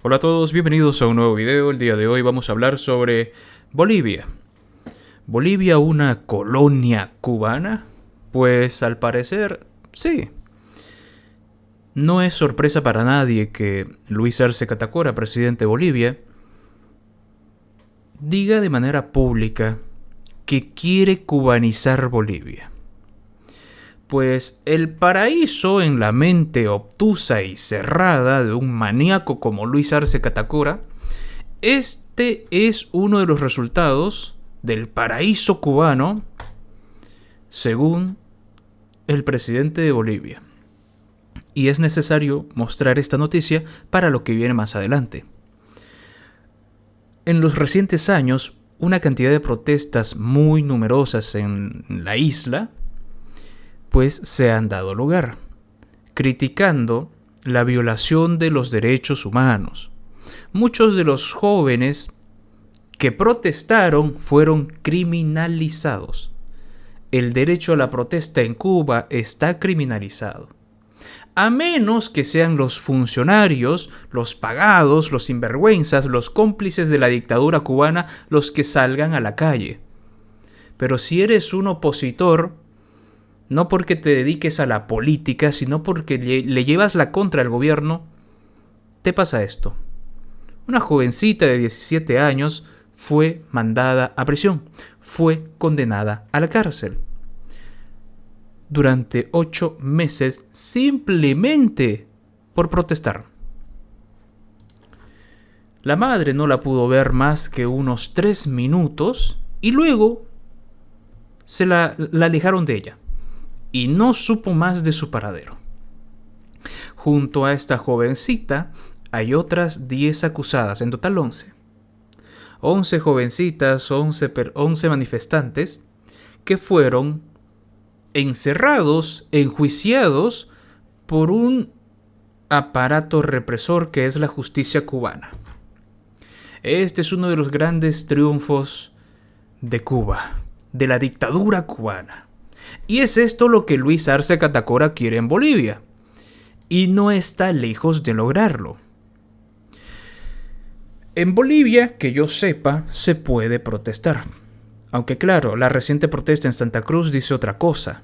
Hola a todos, bienvenidos a un nuevo video. El día de hoy vamos a hablar sobre Bolivia. ¿Bolivia una colonia cubana? Pues al parecer, sí. No es sorpresa para nadie que Luis Arce Catacora, presidente de Bolivia, diga de manera pública que quiere cubanizar Bolivia. Pues el paraíso en la mente obtusa y cerrada de un maníaco como Luis Arce Catacora, este es uno de los resultados del paraíso cubano, según el presidente de Bolivia. Y es necesario mostrar esta noticia para lo que viene más adelante. En los recientes años, una cantidad de protestas muy numerosas en la isla pues se han dado lugar, criticando la violación de los derechos humanos. Muchos de los jóvenes que protestaron fueron criminalizados. El derecho a la protesta en Cuba está criminalizado. A menos que sean los funcionarios, los pagados, los sinvergüenzas, los cómplices de la dictadura cubana los que salgan a la calle. Pero si eres un opositor, no porque te dediques a la política, sino porque le llevas la contra al gobierno, te pasa esto. Una jovencita de 17 años fue mandada a prisión, fue condenada a la cárcel durante 8 meses simplemente por protestar. La madre no la pudo ver más que unos 3 minutos y luego se la alejaron de ella. Y no supo más de su paradero. Junto a esta jovencita hay otras 10 acusadas, en total 11. 11 jovencitas, 11 manifestantes que fueron encerrados, enjuiciados por un aparato represor que es la justicia cubana. Este es uno de los grandes triunfos de Cuba, de la dictadura cubana. Y es esto lo que Luis Arce Catacora quiere en Bolivia. Y no está lejos de lograrlo. En Bolivia, que yo sepa, se puede protestar. Aunque claro, la reciente protesta en Santa Cruz dice otra cosa.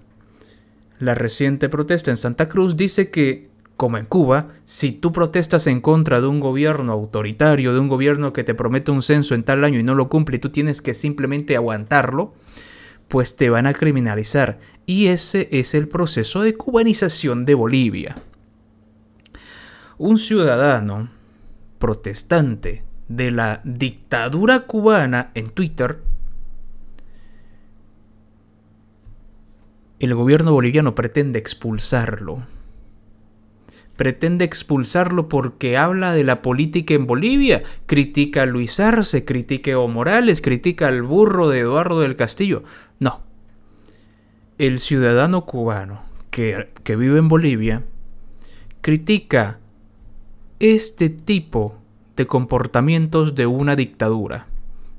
La reciente protesta en Santa Cruz dice que, como en Cuba, si tú protestas en contra de un gobierno autoritario, de un gobierno que te promete un censo en tal año y no lo cumple y tú tienes que simplemente aguantarlo, pues te van a criminalizar. Y ese es el proceso de cubanización de Bolivia. Un ciudadano protestante de la dictadura cubana en Twitter, el gobierno boliviano pretende expulsarlo. Pretende expulsarlo porque habla de la política en Bolivia, critica a Luis Arce, critica a Evo Morales, critica al burro de Eduardo del Castillo. No. El ciudadano cubano que vive en Bolivia critica este tipo de comportamientos de una dictadura.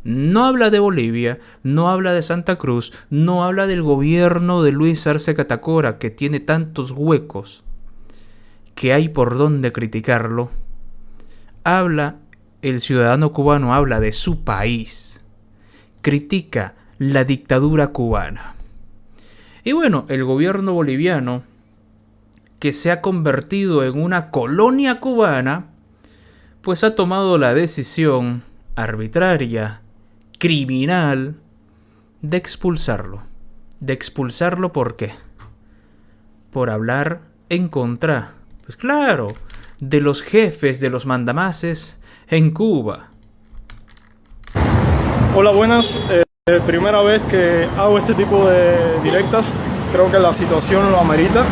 No habla de Bolivia, no habla de Santa Cruz, no habla del gobierno de Luis Arce Catacora que tiene tantos huecos que hay por dónde criticarlo. El ciudadano cubano habla de su país, critica la dictadura cubana. Y bueno, el gobierno boliviano, que se ha convertido en una colonia cubana, pues ha tomado la decisión arbitraria, criminal, de expulsarlo. ¿De expulsarlo por qué? Por hablar en contra, pues claro, de los jefes, de los mandamases en Cuba. Hola, buenas. Primera vez que hago este tipo de directas. Creo que la situación lo amerita.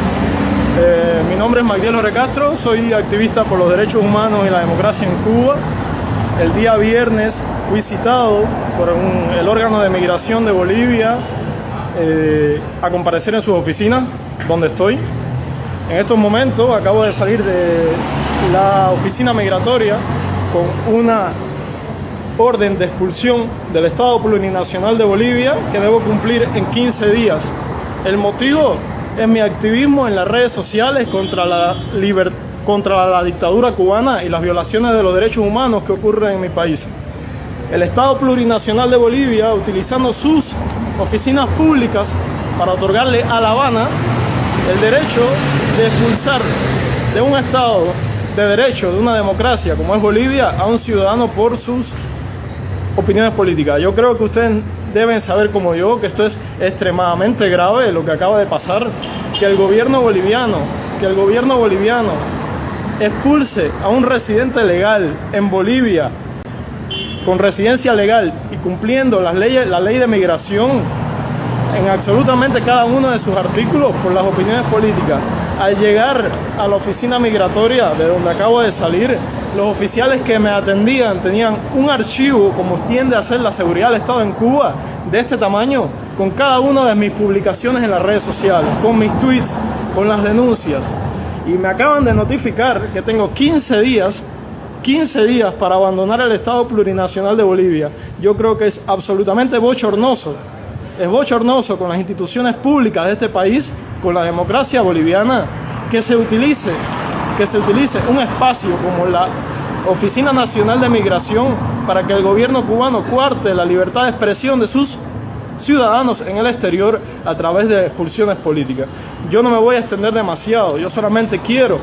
Mi nombre es Magdiel Jorge Castro. Soy activista por los derechos humanos y la democracia en Cuba. El día viernes fui citado por el órgano de migración de Bolivia a comparecer en sus oficinas, donde estoy. En estos momentos acabo de salir de la oficina migratoria con una orden de expulsión del Estado Plurinacional de Bolivia que debo cumplir en 15 días. El motivo es mi activismo en las redes sociales contra la contra la dictadura cubana y las violaciones de los derechos humanos que ocurren en mi país. El Estado Plurinacional de Bolivia, utilizando sus oficinas públicas para otorgarle a La Habana el derecho de expulsar de un Estado de derecho, de una democracia como es Bolivia, a un ciudadano por sus opiniones políticas. Yo creo que ustedes deben saber como yo que esto es extremadamente grave, lo que acaba de pasar, que el gobierno boliviano expulse a un residente legal en Bolivia con residencia legal y cumpliendo las leyes, la ley de migración en absolutamente cada uno de sus artículos por las opiniones políticas. Al llegar a la oficina migratoria de donde acabo de salir, los oficiales que me atendían tenían un archivo, como tiende a ser la seguridad del Estado en Cuba, de este tamaño, con cada una de mis publicaciones en las redes sociales, con mis tweets, con las denuncias. Y me acaban de notificar que tengo 15 días para abandonar el Estado Plurinacional de Bolivia. Yo creo que es absolutamente bochornoso. Es bochornoso con las instituciones públicas de este país, con la democracia boliviana, que se utilice un espacio como la Oficina Nacional de Migración para que el gobierno cubano coarte la libertad de expresión de sus ciudadanos en el exterior a través de expulsiones políticas. Yo no me voy a extender demasiado, yo solamente quiero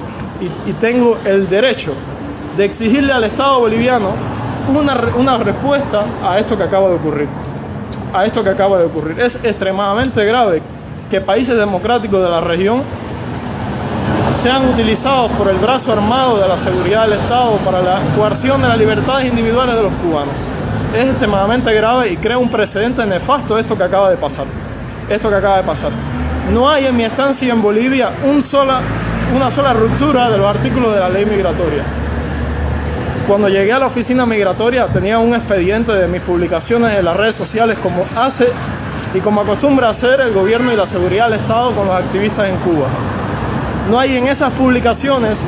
y tengo el derecho de exigirle al Estado boliviano una respuesta a esto que acaba de ocurrir. Es extremadamente grave que países democráticos de la región sean utilizados por el brazo armado de la seguridad del Estado para la coerción de las libertades individuales de los cubanos. Es extremadamente grave y crea un precedente nefasto esto que acaba de pasar. No hay en mi estancia en Bolivia una sola ruptura de los artículos de la ley migratoria. Cuando llegué a la oficina migratoria tenía un expediente de mis publicaciones en las redes sociales como hace y como acostumbra hacer el gobierno y la seguridad del Estado con los activistas en Cuba. No hay en esas publicaciones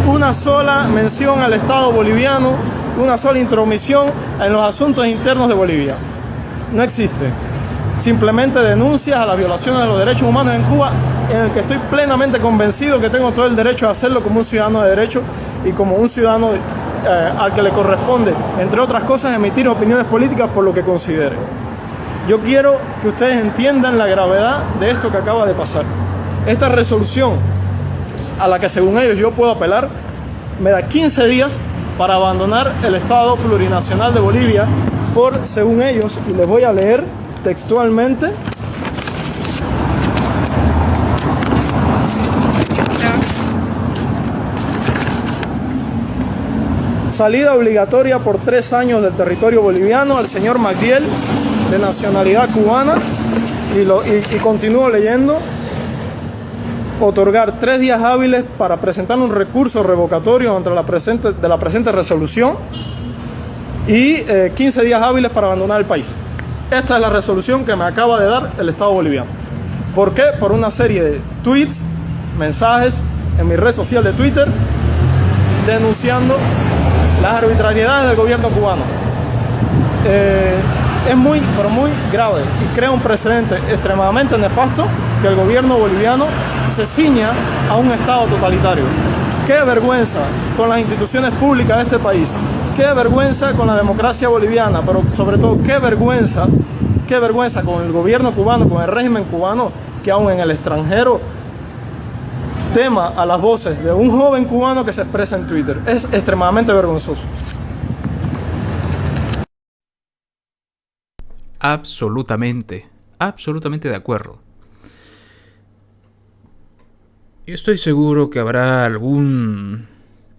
una sola mención al Estado boliviano, una sola intromisión en los asuntos internos de Bolivia. No existe. Simplemente denuncias a las violaciones de los derechos humanos en Cuba, en el que estoy plenamente convencido que tengo todo el derecho a hacerlo como un ciudadano de derecho y como un ciudadano al que le corresponde, entre otras cosas, emitir opiniones políticas por lo que considere. Yo quiero que ustedes entiendan la gravedad de esto que acaba de pasar. Esta resolución, a la que según ellos yo puedo apelar, me da 15 días para abandonar el Estado Plurinacional de Bolivia por, según ellos, y les voy a leer textualmente, salida obligatoria por 3 años del territorio boliviano al señor Magdiel, de nacionalidad cubana, y continúo leyendo, otorgar 3 días hábiles para presentar un recurso revocatorio ante la presente resolución y 15 días hábiles para abandonar el país. Esta es la resolución que me acaba de dar el Estado boliviano. ¿Por qué? Por una serie de tweets, mensajes en mi red social de Twitter denunciando las arbitrariedades del gobierno cubano. Es muy grave y crea un precedente extremadamente nefasto que el gobierno boliviano se ciña a un Estado totalitario. Qué vergüenza con las instituciones públicas de este país, qué vergüenza con la democracia boliviana, pero sobre todo qué vergüenza con el gobierno cubano, con el régimen cubano, que aún en el extranjero tema a las voces de un joven cubano que se expresa en Twitter. Es extremadamente vergonzoso. Absolutamente de acuerdo. Yo estoy seguro que habrá algún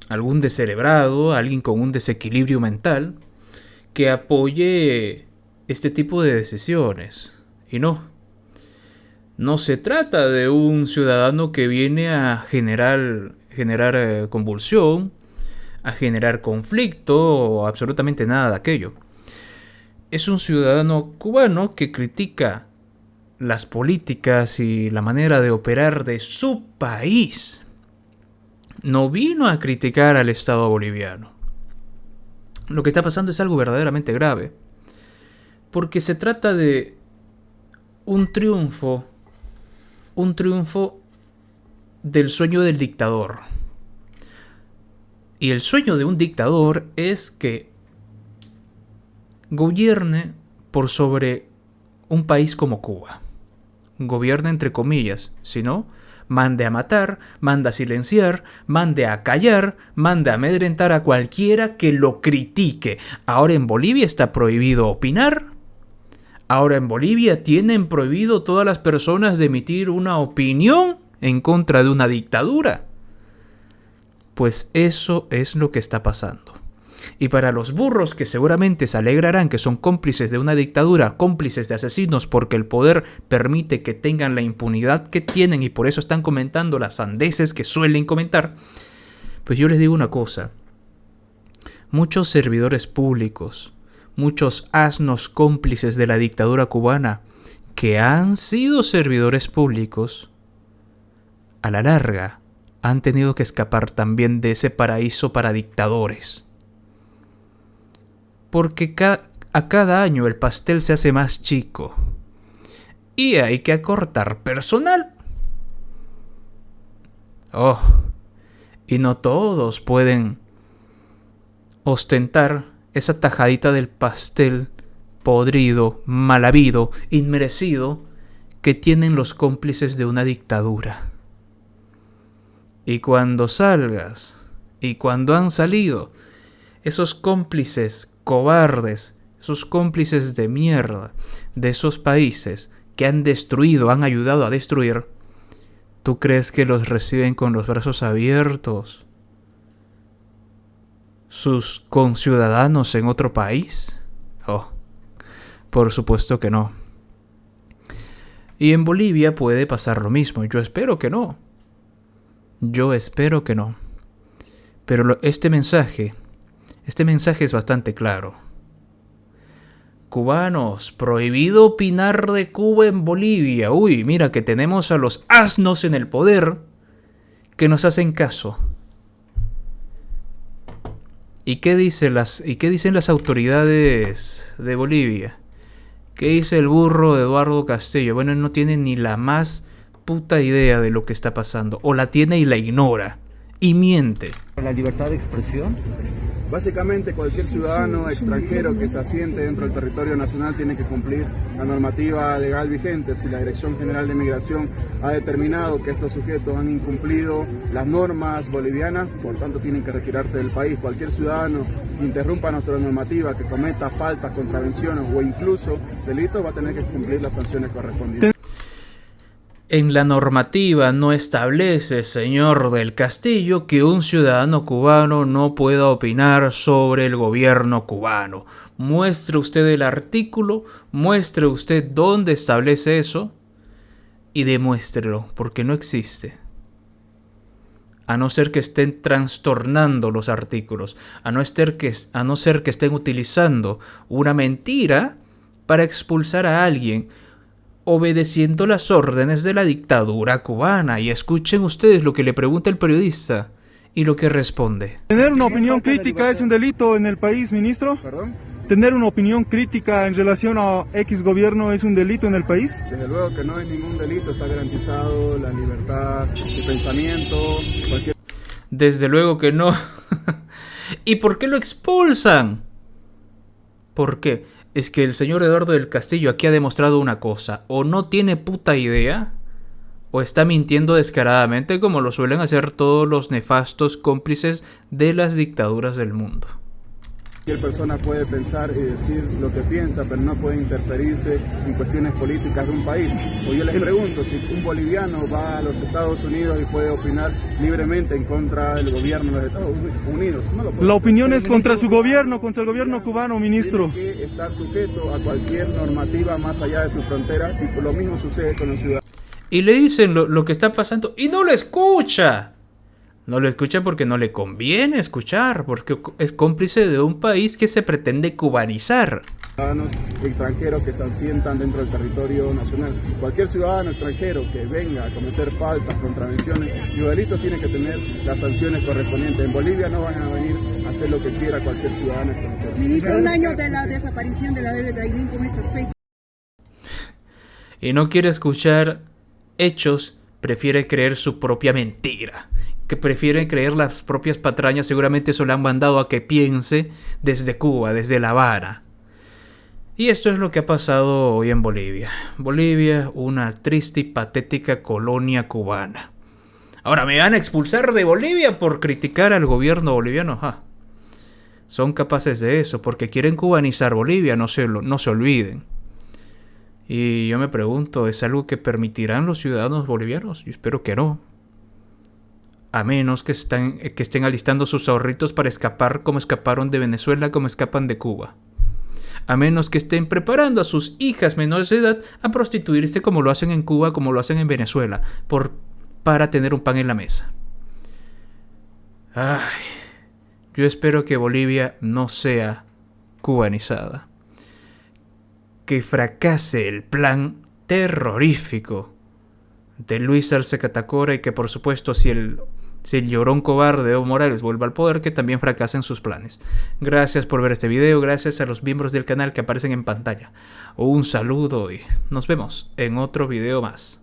descerebrado, alguien con un desequilibrio mental, que apoye este tipo de decisiones. Y no se trata de un ciudadano que viene a generar convulsión, a generar conflicto o absolutamente nada de aquello. Es un ciudadano cubano que critica las políticas y la manera de operar de su país. No vino a criticar al Estado boliviano. Lo que está pasando es algo verdaderamente grave, porque se trata de un triunfo del sueño del dictador. Y el sueño de un dictador es que gobierne por sobre un país como Cuba. Gobierne entre comillas, si no, mande a matar, mande a silenciar, mande a callar, mande a amedrentar a cualquiera que lo critique. Ahora en Bolivia está prohibido opinar. Ahora en Bolivia tienen prohibido todas las personas de emitir una opinión en contra de una dictadura. Pues eso es lo que está pasando. Y para los burros que seguramente se alegrarán que son cómplices de una dictadura, cómplices de asesinos porque el poder permite que tengan la impunidad que tienen y por eso están comentando las sandeces que suelen comentar, pues yo les digo una cosa. Muchos servidores públicos, muchos asnos cómplices de la dictadura cubana que han sido servidores públicos, a la larga han tenido que escapar también de ese paraíso para dictadores. Porque a cada año el pastel se hace más chico y hay que acortar personal. Oh, y no todos pueden ostentar esa tajadita del pastel podrido, mal habido, inmerecido que tienen los cómplices de una dictadura. Y cuando salgas, y cuando han salido, esos cómplices cobardes, esos cómplices de mierda de esos países que han destruido, han ayudado a destruir, ¿tú crees que los reciben con los brazos abiertos sus conciudadanos en otro país? Oh, por supuesto que no. Y en Bolivia puede pasar lo mismo. Yo espero que no. Yo espero que no. Pero este mensaje es bastante claro. Cubanos, prohibido opinar de Cuba en Bolivia. Uy, mira que tenemos a los asnos en el poder que nos hacen caso. ¿Y qué dicen las autoridades de Bolivia? ¿Qué dice el burro de Eduardo Castillo? Bueno, él no tiene ni la más puta idea de lo que está pasando. O la tiene y la ignora. Y miente. ¿La libertad de expresión? Básicamente cualquier ciudadano extranjero que se asiente dentro del territorio nacional tiene que cumplir la normativa legal vigente. Si la Dirección General de Migración ha determinado que estos sujetos han incumplido las normas bolivianas, por tanto tienen que retirarse del país. Cualquier ciudadano que interrumpa nuestra normativa, que cometa faltas, contravenciones o incluso delitos, va a tener que cumplir las sanciones correspondientes. En la normativa no establece, señor del Castillo, que un ciudadano cubano no pueda opinar sobre el gobierno cubano. Muestre usted el artículo, muestre usted dónde establece eso y demuéstrelo, porque no existe. A no ser que estén trastornando los artículos, a no ser que estén utilizando una mentira para expulsar a alguien, obedeciendo las órdenes de la dictadura cubana. Y escuchen ustedes lo que le pregunta el periodista y lo que responde. ¿Tener una opinión crítica es un delito en el país, ministro? ¿Perdón? ¿Tener una opinión crítica en relación a X gobierno es un delito en el país? Desde luego que no es ningún delito, está garantizado la libertad de pensamiento, cualquier... Desde luego que no. ¿Y por qué lo expulsan? ¿Por qué? Es que el señor Eduardo del Castillo aquí ha demostrado una cosa: o no tiene puta idea, o está mintiendo descaradamente, como lo suelen hacer todos los nefastos cómplices de las dictaduras del mundo. Cualquier persona puede pensar y decir lo que piensa, pero no puede interferirse en cuestiones políticas de un país. O yo les pregunto, si un boliviano va a los Estados Unidos y puede opinar libremente en contra del gobierno de los Estados Unidos, no lo puede La hacer. opinión es contra su gobierno, contra el gobierno cubano, ministro. Tiene que estar sujeto a cualquier normativa más allá de su frontera, y lo mismo sucede con los ciudadanos. Y le dicen lo que está pasando y no lo escucha. No lo escucha porque no le conviene escuchar, porque es cómplice de un país que se pretende cubanizar. Ciudadanos extranjeros que se asientan dentro del territorio nacional. Cualquier ciudadano extranjero que venga a cometer faltas, contravenciones y delitos tiene que tener las sanciones correspondientes. En Bolivia no van a venir a hacer lo que quiera cualquier ciudadano extranjero. Ministro, un año de la desaparición de la bebé Dailin con estas fechas. Y no quiere escuchar hechos, prefiere creer su propia mentira. que prefieren creer las propias patrañas, seguramente eso le han mandado a que piense desde Cuba, desde La Habana. Y esto es lo que ha pasado hoy en Bolivia. Bolivia, una triste y patética colonia cubana. Ahora, ¿me van a expulsar de Bolivia por criticar al gobierno boliviano? Son capaces de eso, porque quieren cubanizar Bolivia, no se olviden. Y yo me pregunto, ¿es algo que permitirán los ciudadanos bolivianos? Yo espero que no. A menos que estén alistando sus ahorritos para escapar como escaparon de Venezuela, como escapan de Cuba. A menos que estén preparando a sus hijas menores de edad a prostituirse como lo hacen en Cuba, como lo hacen en Venezuela, para tener un pan en la mesa. Yo espero que Bolivia no sea cubanizada. Que fracase el plan terrorífico de Luis Arce Catacora y que, por supuesto, si el llorón cobarde Evo Morales vuelva al poder, que también fracasen sus planes. Gracias por ver este video, gracias a los miembros del canal que aparecen en pantalla. Un saludo y nos vemos en otro video más.